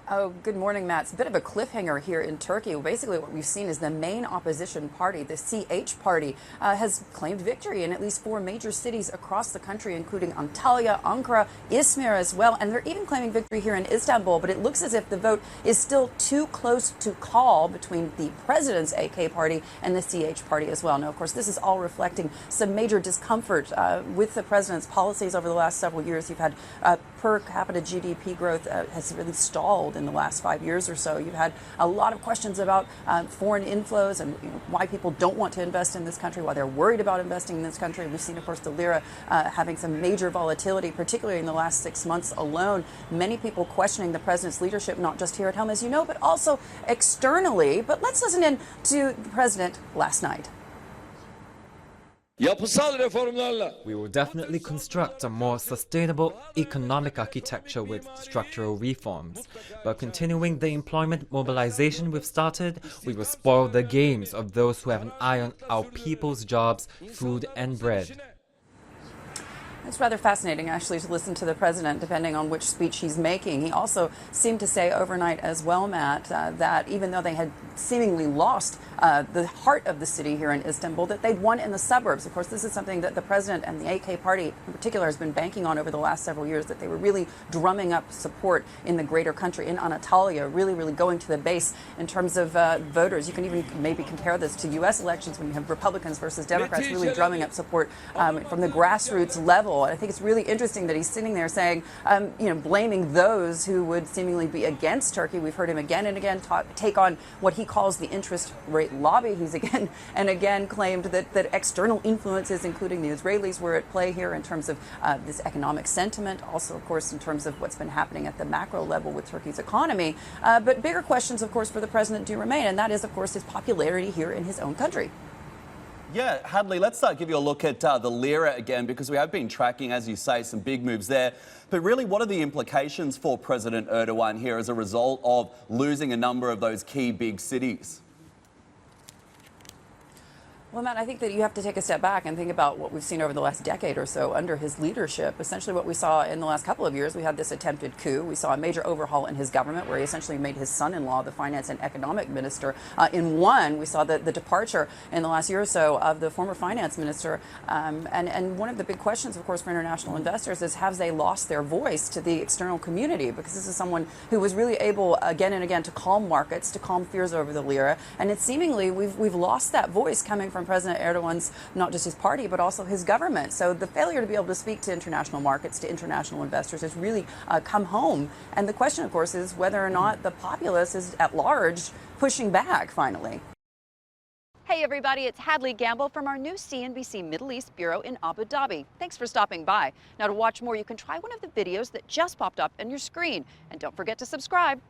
Oh, good morning, Matt. It's a bit of a cliffhanger here in Turkey. Basically, what we've seen is the main opposition party, the CH party, has claimed victory in at least 4 major cities across the country, including Antalya, Ankara, Izmir as well. And they're even claiming victory here in Istanbul. But it looks as if the vote is still too close to call between the president's AK party and the CH party as well. Now, of course, this is all reflecting some major discomfort with the president's policies over the last several years. You've had per capita GDP growth has really stalled in the last 5 years or so. You've had a lot of questions about foreign inflows and why people don't want to invest in this country, why they're worried about investing in this country. We've seen, of course, the lira having some major volatility, particularly in the last 6 months alone. Many people questioning the president's leadership, not just here at home, as you know, but also externally. But let's listen in to the president last night. We will definitely construct a more sustainable economic architecture with structural reforms. But continuing the employment mobilization we've started, we will spoil the games of those who have an eye on our people's jobs, food and bread. It's rather fascinating, actually, to listen to the president, depending on which speech he's making. He also seemed to say overnight as well, Matt, that even though they had seemingly lost the heart of the city here in Istanbul, that they'd won in the suburbs. Of course, this is something that the president and the AK party in particular has been banking on over the last several years, that they were really drumming up support in the greater country, in Anatolia, really going to the base in terms of voters. You can even maybe compare this to U.S. elections when you have Republicans versus Democrats really drumming up support from the grassroots level. I think it's really interesting that he's sitting there saying, blaming those who would seemingly be against Turkey. We've heard him again and again take on what he calls the interest rate lobby. He's again and again claimed that external influences, including the Israelis, were at play here in terms of this economic sentiment. Also, of course, in terms of what's been happening at the macro level with Turkey's economy. But bigger questions, of course, for the president do remain. And that is, of course, his popularity here in his own country. Yeah, Hadley, let's give you a look at the lira again, because we have been tracking, as you say, some big moves there. But really, what are the implications for President Erdogan here as a result of losing a number of those key big cities? Well, Matt, I think that you have to take a step back and think about what we've seen over the last decade or so under his leadership. Essentially what we saw in the last couple of years, we had this attempted coup. We saw a major overhaul in his government where he essentially made his son-in-law the finance and economic minister. In one, we saw the departure in the last year or so of the former finance minister. And one of the big questions, of course, for international investors is, have they lost their voice to the external community? Because this is someone who was really able again and again to calm markets, to calm fears over the lira. And it's seemingly we've lost that voice coming from President Erdogan's, not just his party, but also his government. So the failure to be able to speak to international markets, to international investors, has really come home. And the question, of course, is whether or not the populace is at large pushing back finally. Hey everybody, it's Hadley Gamble from our new CNBC Middle East Bureau in Abu Dhabi. Thanks for stopping by. Now, to watch more, you can try one of the videos that just popped up on your screen. And don't forget to subscribe.